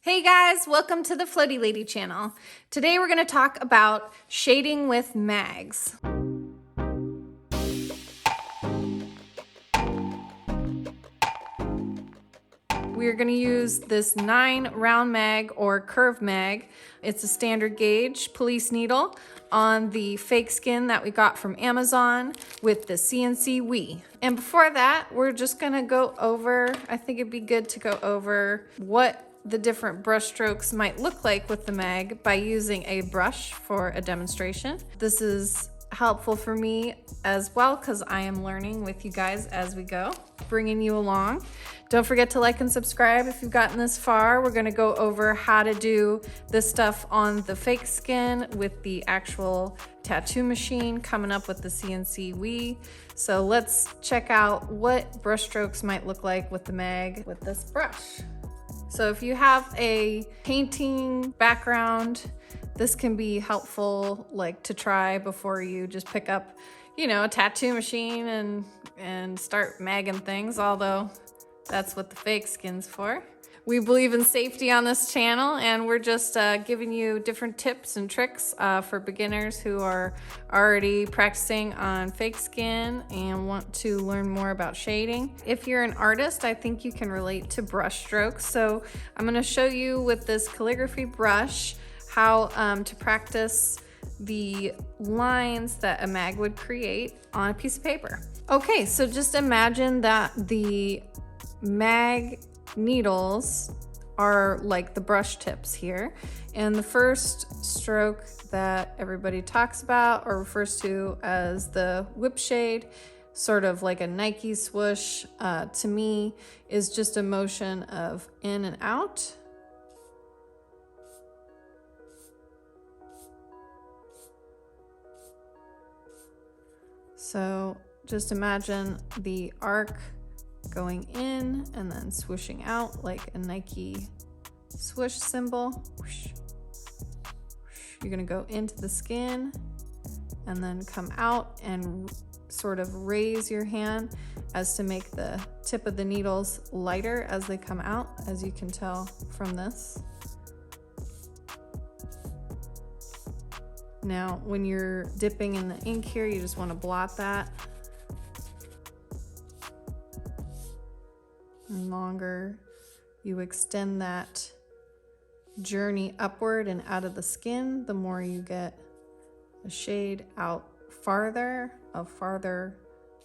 Hey guys, welcome to the Floaty Lady channel. Today we're going to talk about shading with mags. We're going to use this 9 round mag or curve mag. It's a standard gauge police needle on the fake skin that we got from Amazon with the CNC Wii. And before that, we're just going to go over, I think it'd be good to go over what the different brush strokes might look like with the mag by using a brush for a demonstration. This is helpful for me as well because I am learning with you guys as we go, bringing you along. Don't forget to like and subscribe if you've gotten this far. We're going to go over how to do this stuff on the fake skin with the actual tattoo machine, coming up with the CNC Wii. So let's check out what brush strokes might look like with the mag with this brush. So if you have a painting background, this can be helpful to try before you just pick up, a tattoo machine and start magging things, although that's what the fake skin's for. We believe in safety on this channel, and we're just giving you different tips and tricks for beginners who are already practicing on fake skin and want to learn more about shading. If you're an artist, I think you can relate to brush strokes. So I'm going to show you with this calligraphy brush how to practice the lines that a mag would create on a piece of paper. Okay, so just imagine that the mag needles are like the brush tips here, and the first stroke that everybody talks about or refers to as the whip shade, sort of like a Nike swoosh, to me is just a motion of in and out. So just imagine the arc going in and then swooshing out like a Nike swoosh symbol. Whoosh, whoosh. You're gonna go into the skin and then come out and sort of raise your hand as to make the tip of the needles lighter as they come out, as you can tell from this. Now, when you're dipping in the ink here, you just want to blot that. And longer you extend that journey upward and out of the skin, the more you get a shade out farther, a farther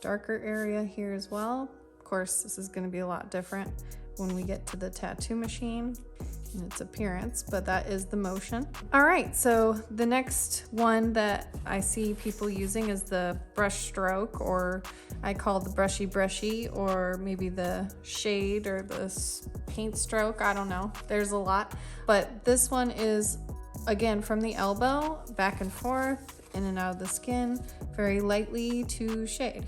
darker area here as well. Of course, this is going to be a lot different when we get to the tattoo machine in its appearance, but that is the motion. All right, so the next one that I see people using is the brush stroke, or I call the brushy, or maybe the shade or the paint stroke. I don't know, there's a lot, but this one is again from the elbow back and forth, in and out of the skin, very lightly to shade.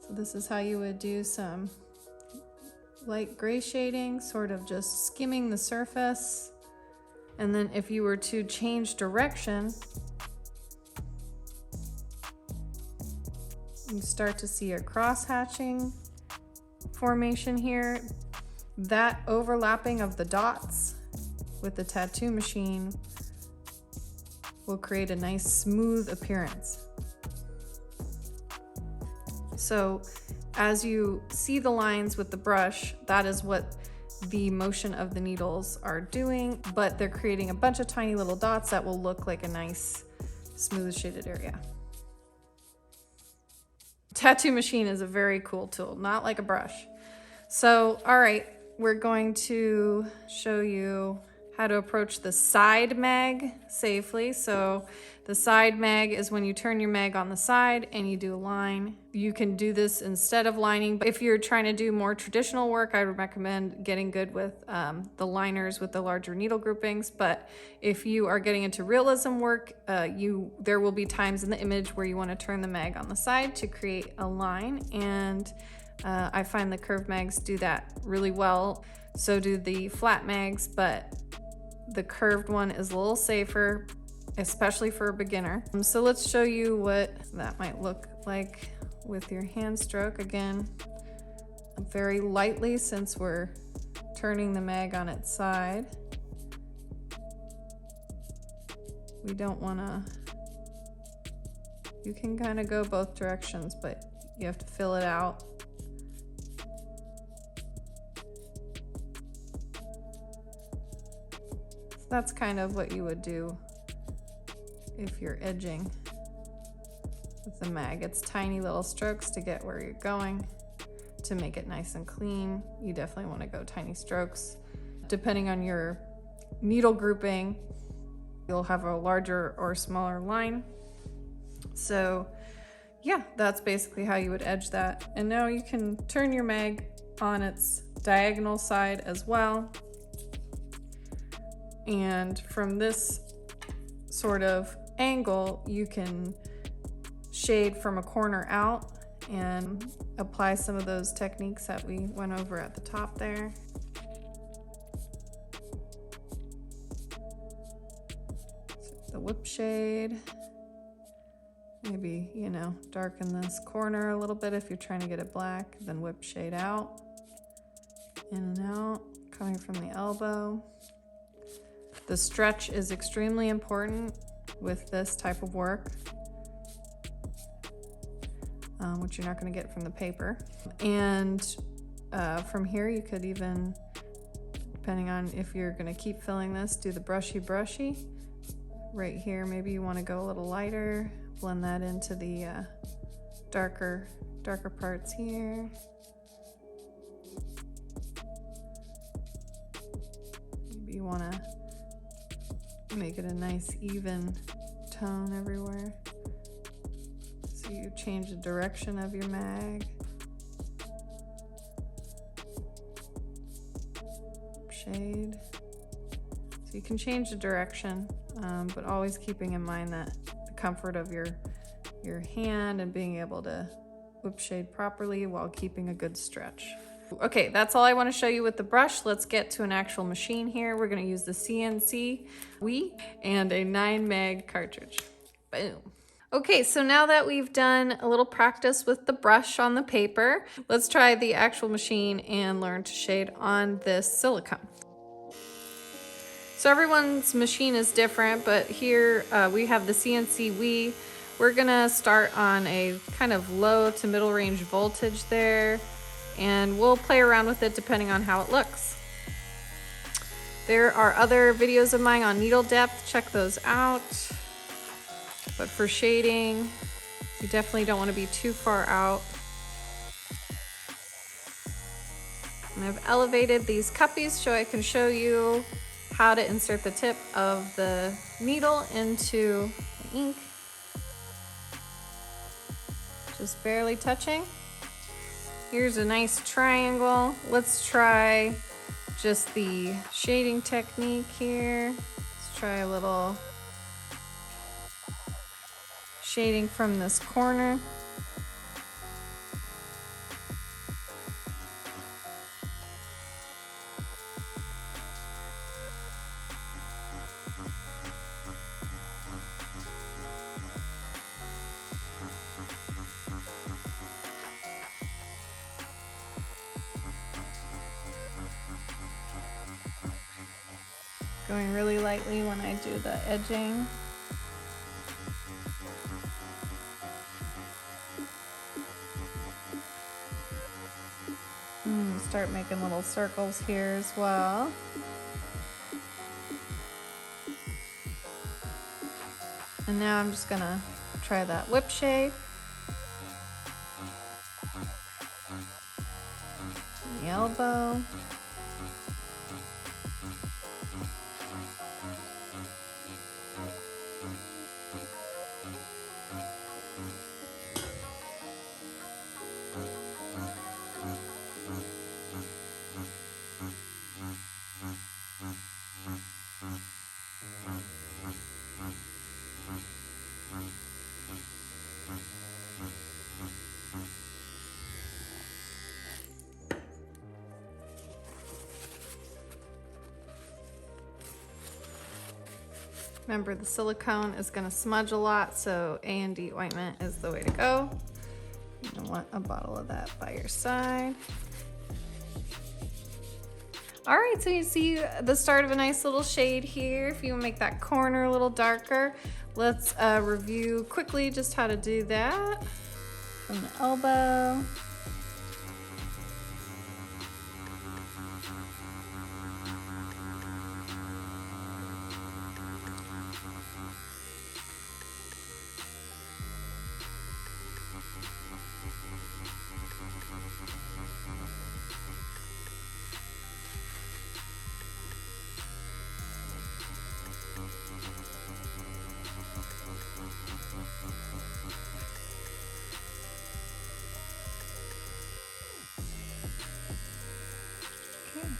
So this is how you would do some light gray shading, sort of just skimming the surface. And then if you were to change direction, you start to see a cross-hatching formation here. That overlapping of the dots with the tattoo machine will create a nice smooth appearance. So as you see the lines with the brush, that is what the motion of the needles are doing, but they're creating a bunch of tiny little dots that will look like a nice smooth shaded area. Tattoo machine is a very cool tool, not like a brush. So, all right, we're going to show you how to approach the side mag safely. So the side mag is when you turn your mag on the side and you do a line. You can do this instead of lining, but if you're trying to do more traditional work, I would recommend getting good with the liners with the larger needle groupings. But if you are getting into realism work, there will be times in the image where you want to turn the mag on the side to create a line, and I find the curved mags do that really well. So do the flat mags, but the curved one is a little safer, especially for a beginner. So let's show you what that might look like with your hand stroke. Again, very lightly since we're turning the mag on its side. We don't want to, you can kind of go both directions, but you have to fill it out. So that's kind of what you would do if you're edging with the mag. It's tiny little strokes to get where you're going. To make it nice and clean, you definitely want to go tiny strokes. Depending on your needle grouping, you'll have a larger or smaller line. So yeah, that's basically how you would edge that. And now you can turn your mag on its diagonal side as well. And from this sort of angle, you can shade from a corner out and apply some of those techniques that we went over at the top there. So the whip shade, maybe, you know, darken this corner a little bit if you're trying to get it black, then whip shade out, in and out, coming from the elbow. The stretch is extremely important with this type of work, which you're not going to get from the paper. And from here you could even, depending on if you're going to keep filling this, do the brushy. Right here, maybe you want to go a little lighter, blend that into the darker parts here. Maybe you want to make it a nice even tone everywhere. So you change the direction of your mag. Shade. So you can change the direction, but always keeping in mind that the comfort of your hand and being able to whip shade properly while keeping a good stretch. Okay, that's all I want to show you with the brush. Let's get to an actual machine here. We're going to use the CNC Wii and a 9 mag cartridge. Boom. Okay, so now that we've done a little practice with the brush on the paper, let's try the actual machine and learn to shade on this silicone. So everyone's machine is different, but here we have the CNC Wii. We're gonna start on a kind of low to middle range voltage there, and we'll play around with it depending on how it looks. There are other videos of mine on needle depth, check those out. But for shading, you definitely don't want to be too far out. And I've elevated these cuppies so I can show you how to insert the tip of the needle into the ink. Just barely touching. Here's a nice triangle. Let's try just the shading technique here. Let's try a little shading from this corner. Going really lightly when I do the edging. Start making little circles here as well. And now I'm just gonna try that whip shade. The elbow. Remember, the silicone is gonna smudge a lot, so A&D ointment is the way to go. You want a bottle of that by your side. All right, so you see the start of a nice little shade here. If you want to make that corner a little darker, let's review quickly just how to do that. From the elbow.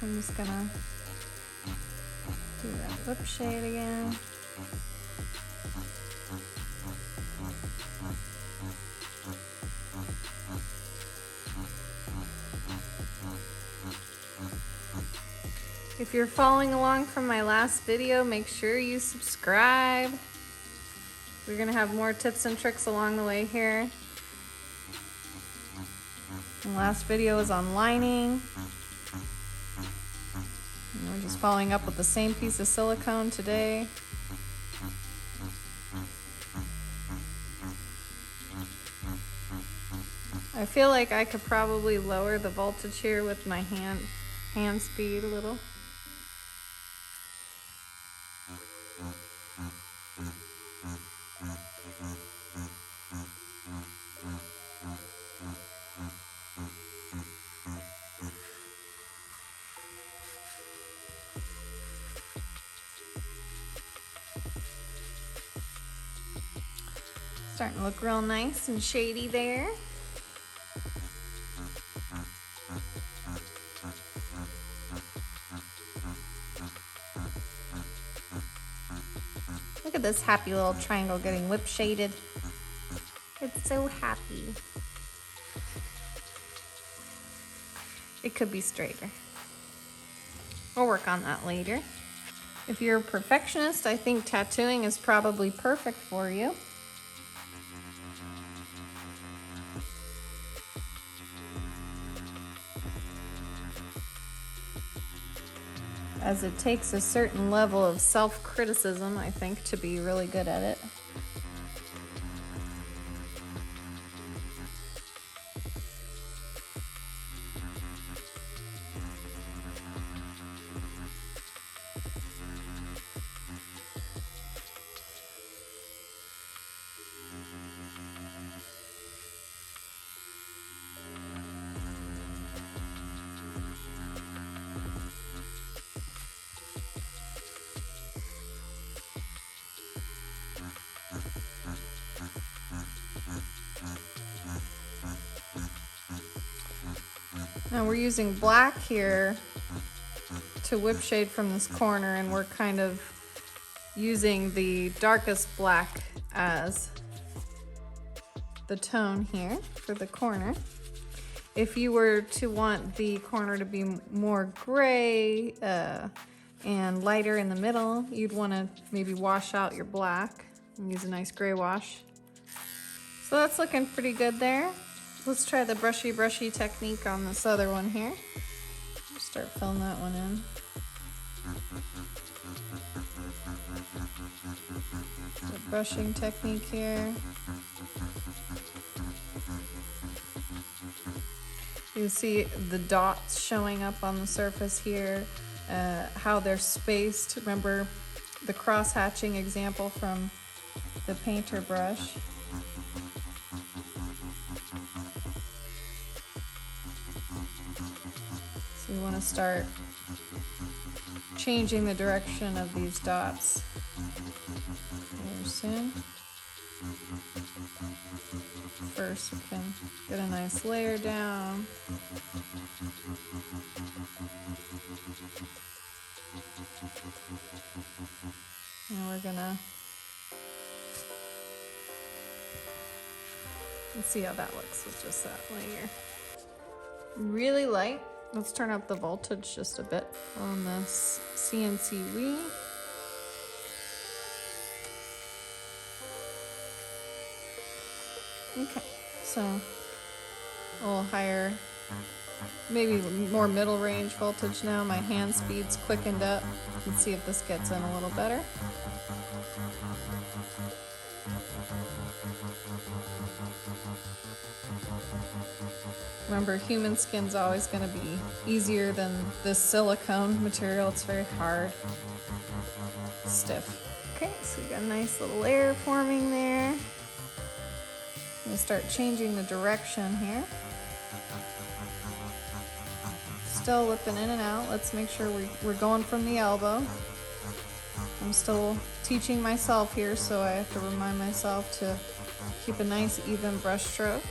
I'm just gonna do that lip shade again. If you're following along from my last video, make sure you subscribe. We're gonna have more tips and tricks along the way here. The last video was on lining. And we're just following up with the same piece of silicone today. I feel like I could probably lower the voltage here with my hand speed a little. Starting to look real nice and shady there. Look at this happy little triangle getting lip shaded. It's so happy. It could be straighter. We'll work on that later. If you're a perfectionist, I think tattooing is probably perfect for you. As it takes a certain level of self-criticism, I think, to be really good at it. Now we're using black here to whip shade from this corner, and we're kind of using the darkest black as the tone here for the corner. If you were to want the corner to be more gray and lighter in the middle, you'd want to maybe wash out your black and use a nice gray wash. So that's looking pretty good there. Let's try the brushy technique on this other one here. Start filling that one in. The brushing technique here. You see the dots showing up on the surface here, how they're spaced. Remember the cross-hatching example from the painter brush. So you want to start changing the direction of these dots here soon. First, we can get a nice layer down. And we're gonna, let's see how that looks with just that layer. Really light. Let's turn up the voltage just a bit on this CNC wheel. Okay, so a little higher, maybe more middle range voltage now. My hand speed's quickened up. Let's see if this gets in a little better. Remember, human skin's always going to be easier than this silicone material. It's very hard, stiff. Okay, so we got a nice little layer forming there. I'm going to start changing the direction here. Still whipping in and out. Let's make sure we're going from the elbow. I'm still teaching myself here, so I have to remind myself to keep a nice even brush stroke.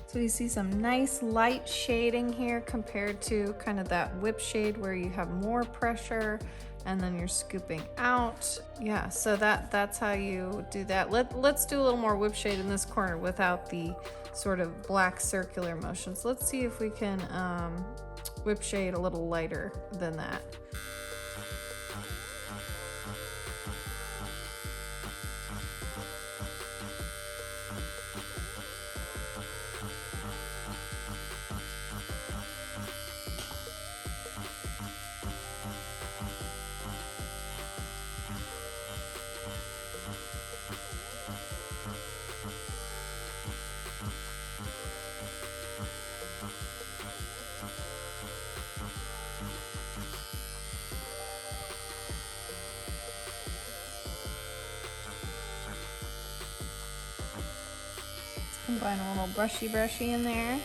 So you see some nice light shading here compared to kind of that whip shade where you have more pressure and then you're scooping out. Yeah, so that's how you do that. Let's do a little more whip shade in this corner without the sort of black circular motions. Let's see if we can whip shade a little lighter than that. Combine a little brushy in there.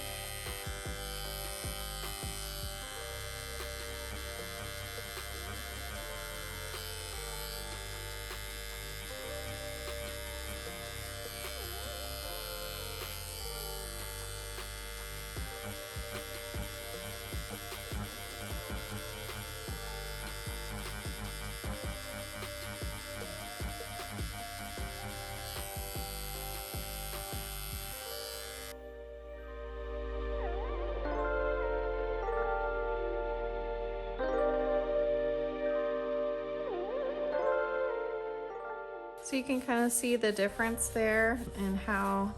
So you can kind of see the difference there and how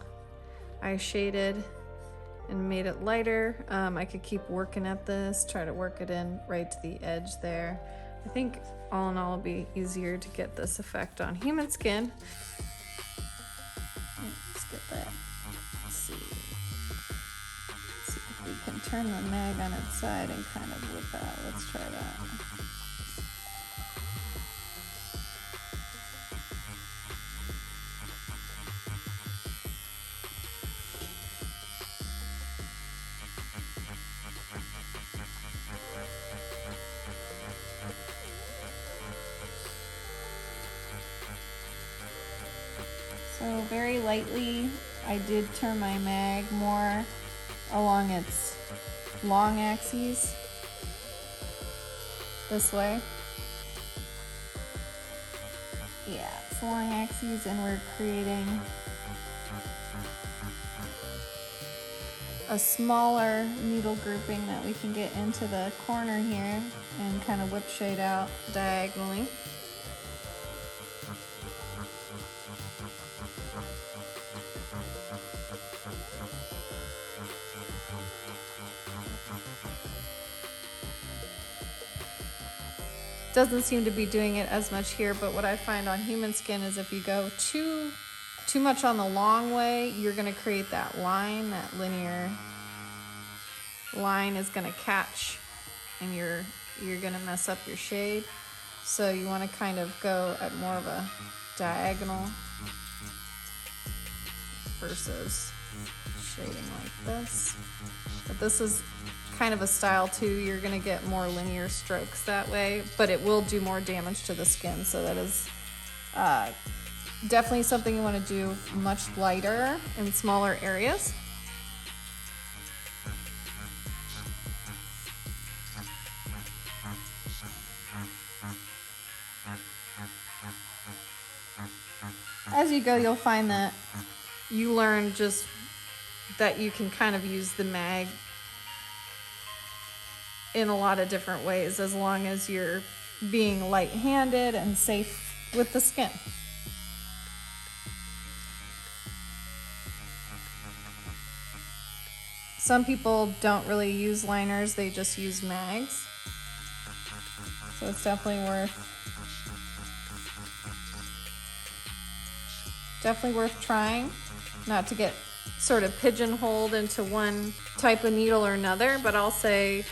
I shaded and made it lighter. I could keep working at this, try to work it in right to the edge there. I think all in all it'll be easier to get this effect on human skin. Let's get that. Let's see if we can turn the mag on its side and kind of whip out. Let's try that. So very lightly, I did turn my mag more along its long axes this way. Yeah, it's long axes, and we're creating a smaller needle grouping that we can get into the corner here and kind of whip shade out diagonally. Doesn't seem to be doing it as much here, but what I find on human skin is if you go too much on the long way, you're going to create that line, that linear line is going to catch, and you're going to mess up your shade. So you want to kind of go at more of a diagonal versus shading like this. But this is kind of a style too. You're going to get more linear strokes that way, but it will do more damage to the skin. So that is definitely something you want to do much lighter in smaller areas. As you go, you'll find that you learn just that you can kind of use the mag in a lot of different ways as long as you're being light-handed and safe with the skin. Some people don't really use liners, they just use mags. So it's definitely worth trying, not to get sort of pigeonholed into one type of needle or another, but I'll say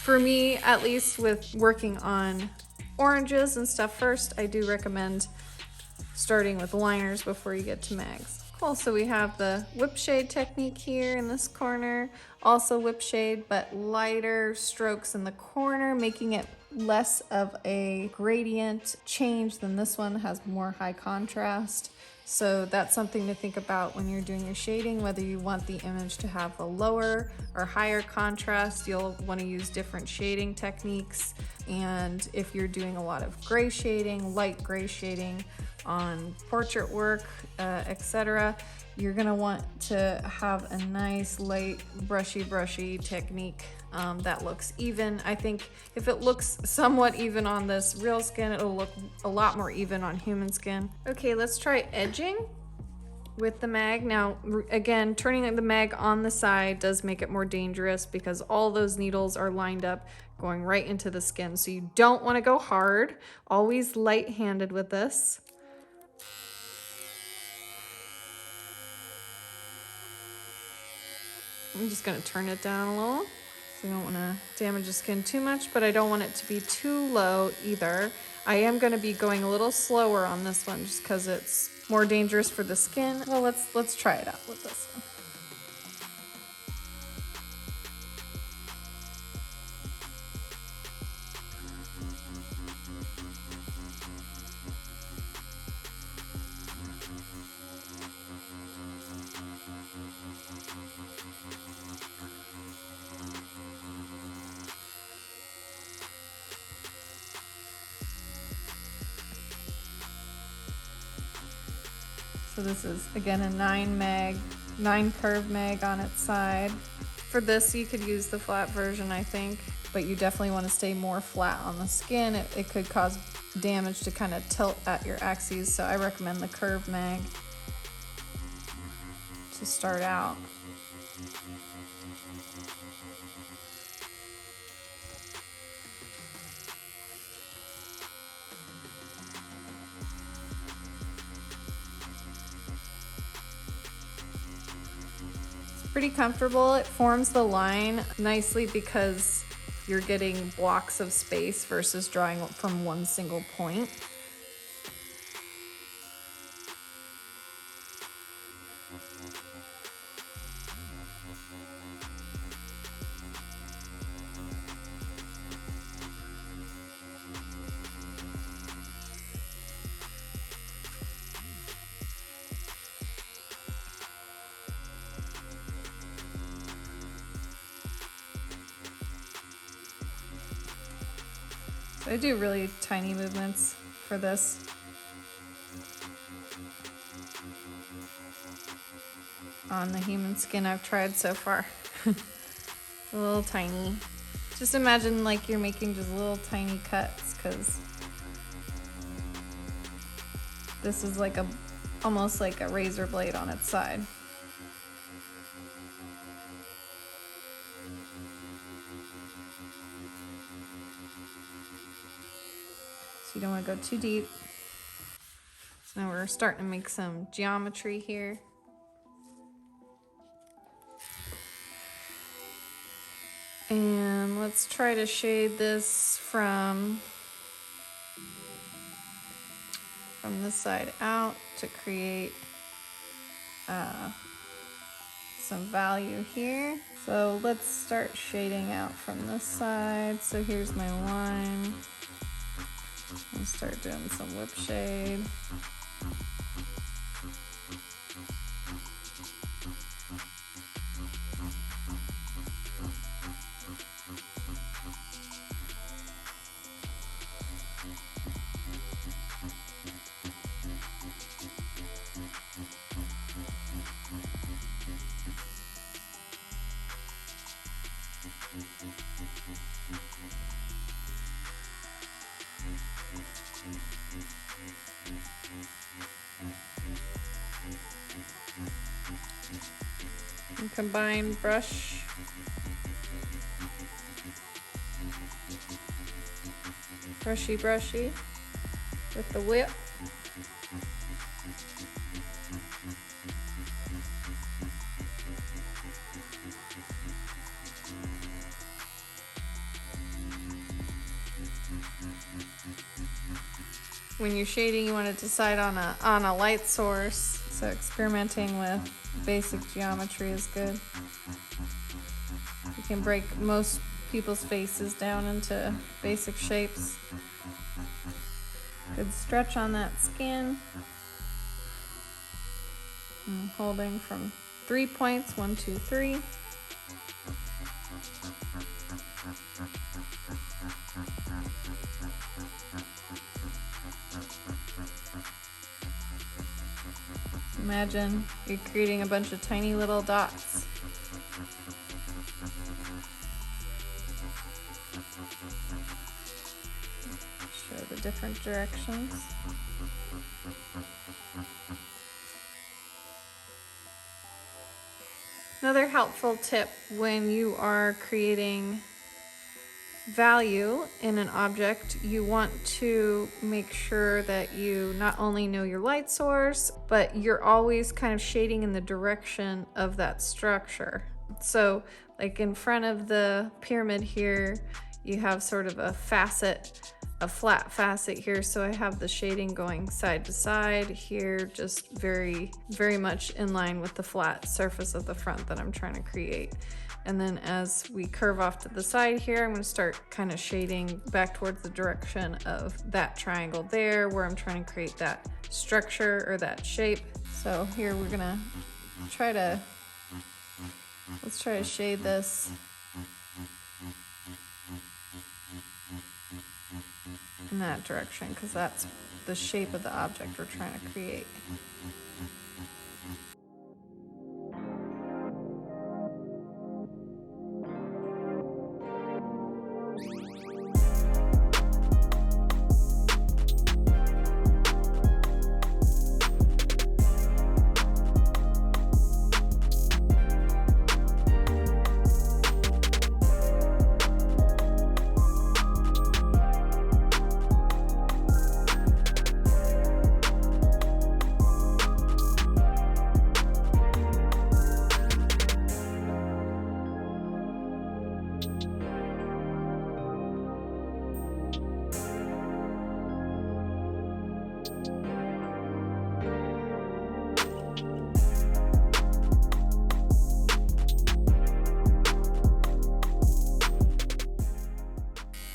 for me, at least with working on oranges and stuff first, I do recommend starting with liners before you get to mags. Cool, so we have the whip shade technique here in this corner, also whip shade, but lighter strokes in the corner, making it less of a gradient change than this one, has more high contrast. So that's something to think about when you're doing your shading, whether you want the image to have a lower or higher contrast. You'll want to use different shading techniques. And if you're doing a lot of gray shading, light gray shading on portrait work, etc., you're gonna want to have a nice light brushy technique that looks even. I think if it looks somewhat even on this real skin, it'll look a lot more even on human skin. Okay, let's try edging with the mag. Now, again, turning the mag on the side does make it more dangerous because all those needles are lined up going right into the skin. So you don't want to go hard. Always light-handed with this. I'm just gonna turn it down a little. So I don't wanna damage the skin too much, but I don't want it to be too low either. I am gonna be going a little slower on this one just because it's more dangerous for the skin. Well, let's try it out with this one. So this is, again, a 9 curve mag on its side. For this, you could use the flat version, I think, but you definitely want to stay more flat on the skin. It could cause damage to kind of tilt at your axes, so I recommend the curve mag to start out. Pretty comfortable. It forms the line nicely because you're getting blocks of space versus drawing from one single point. I do really tiny movements for this. On the human skin I've tried so far. A little tiny. Just imagine like you're making just little tiny cuts, because this is like almost like a razor blade on its side. You don't want to go too deep. So now we're starting to make some geometry here. And let's try to shade this from this side out to create some value here. So let's start shading out from this side. So here's my line. I'll start doing some whip shade. And combine brush. Brushy brushy with the whip. When you're shading, you want to decide on a light source. So experimenting with basic geometry is good. You can break most people's faces down into basic shapes. Good stretch on that skin. And holding from 3 points, 1, 2, 3. Imagine you're creating a bunch of tiny little dots. Show the different directions. Another helpful tip when you are creating value in an object, you want to make sure that you not only know your light source, but you're always kind of shading in the direction of that structure. So like in front of the pyramid here, you have sort of a facet, a flat facet here. So I have the shading going side to side here, just very, very much in line with the flat surface of the front that I'm trying to create. And then as we curve off to the side here, I'm going to start kind of shading back towards the direction of that triangle there where I'm trying to create that structure or that shape. So here we're going to try to, let's try to shade this in that direction because that's the shape of the object we're trying to create.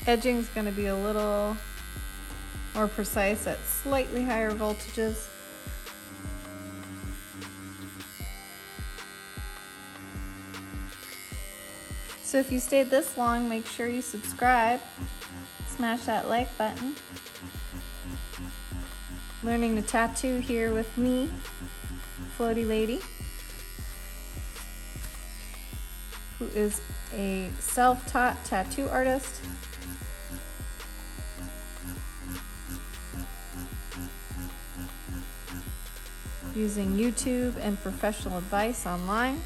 Edging is going to be a little more precise at slightly higher voltages. So if you stayed this long, make sure you subscribe. Smash that like button. Learning to tattoo here with me, Floaty Lady, who is a self-taught tattoo artist. Using YouTube and professional advice online.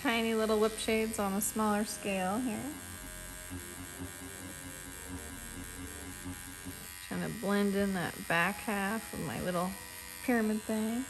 Tiny little whip shades on a smaller scale here. Trying to blend in that back half of my little pyramid thing.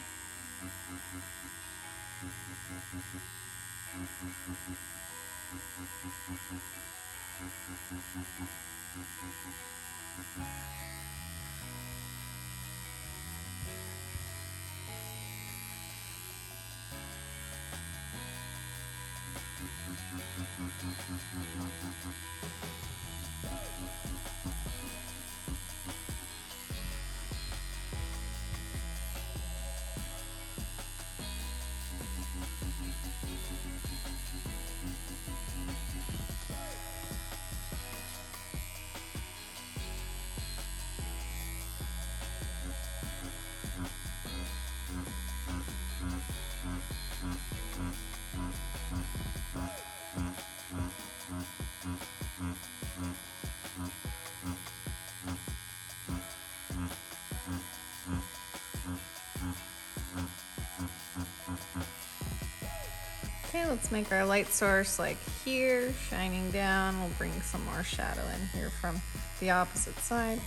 Okay, let's make our light source like here, shining down. We'll bring some more shadow in here from the opposite side.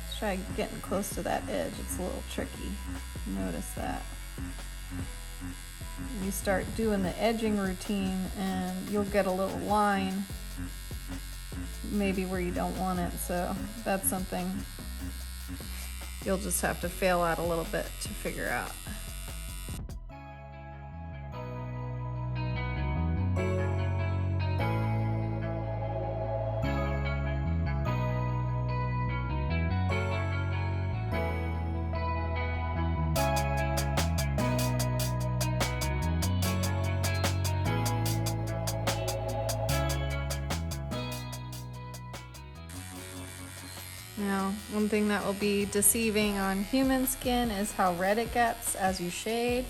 Let's try getting close to that edge. It's a little tricky. Notice that. You start doing the edging routine and you'll get a little line maybe where you don't want it, so that's something you'll just have to fail out a little bit to figure out. Now, one thing that will be deceiving on human skin is how red it gets as you shade.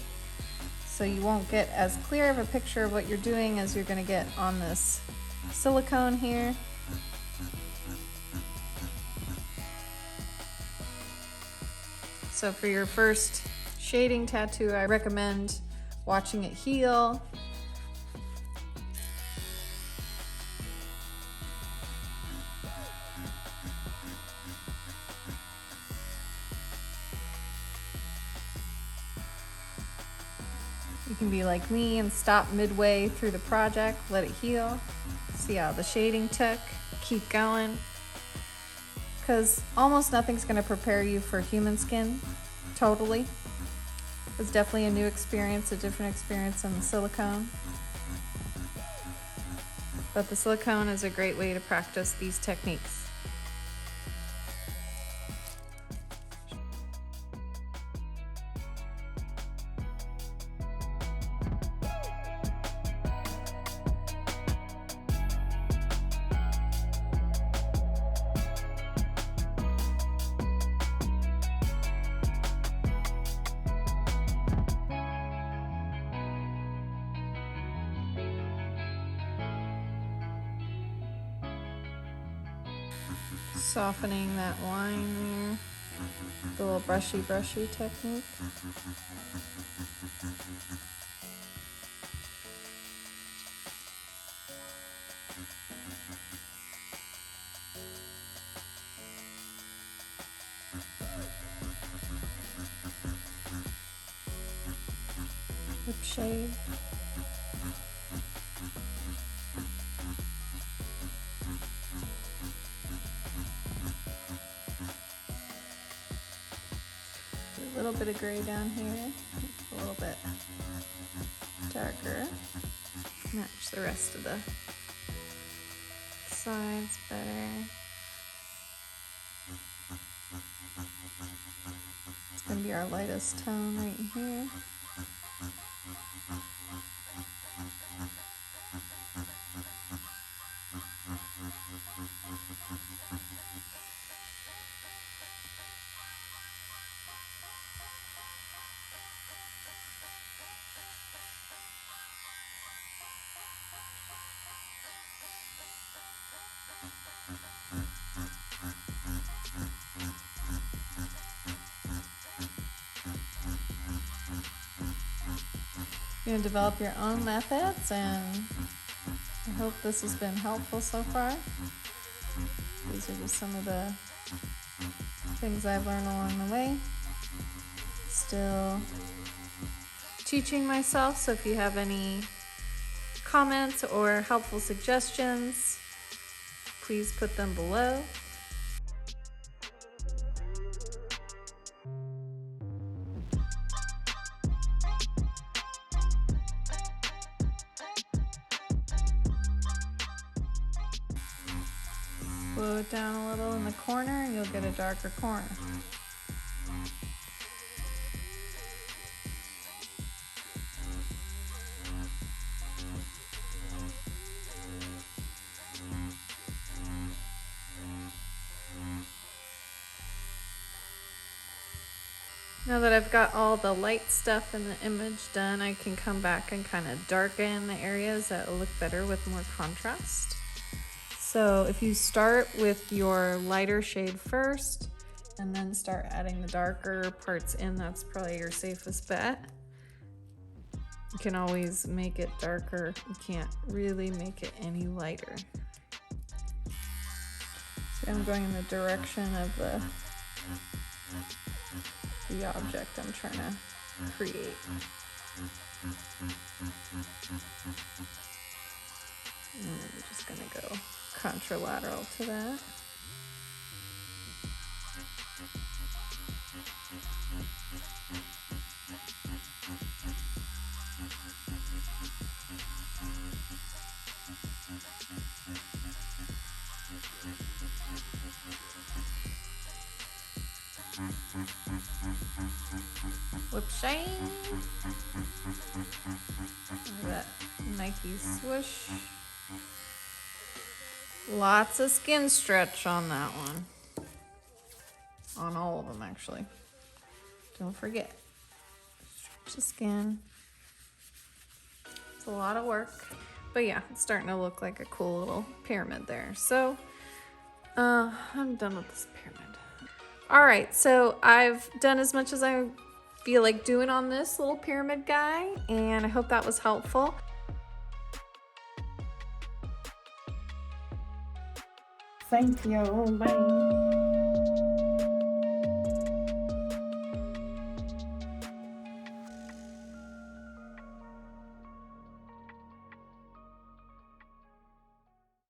So you won't get as clear of a picture of what you're doing as you're going to get on this silicone here. So for your first shading tattoo, I recommend watching it heal. You can be like me and stop midway through the project, let it heal, see how the shading took, keep going. Because almost nothing's going to prepare you for human skin, totally. It's definitely a new experience, a different experience than the silicone. But the silicone is a great way to practice these techniques. Softening that line there, the little brushy technique. Lip shade. A little bit of gray down here, a little bit darker. Match the rest of the sides better. It's going to be our lightest tone right here. You're going to develop your own methods, and I hope this has been helpful so far. These are just some of the things I've learned along the way. Still teaching myself, so if you have any comments or helpful suggestions, please put them below. Blow it down a little in the corner and you'll get a darker corner. Now that I've got all the light stuff in the image done, I can come back and kind of darken the areas that will look better with more contrast. So if you start with your lighter shade first and then start adding the darker parts in, that's probably your safest bet. You can always make it darker. You can't really make it any lighter. So I'm going in the direction of the object I'm trying to create. And I'm just going to go contralateral to that. Whip shine. That Nike swoosh. Lots of skin stretch on that one. On all of them, actually. Don't forget. Stretch the skin. It's a lot of work. But yeah, it's starting to look like a cool little pyramid there. So, I'm done with this pyramid. All right, so I've done as much as I feel like doing on this little pyramid guy, and I hope that was helpful. Thank you. Bye.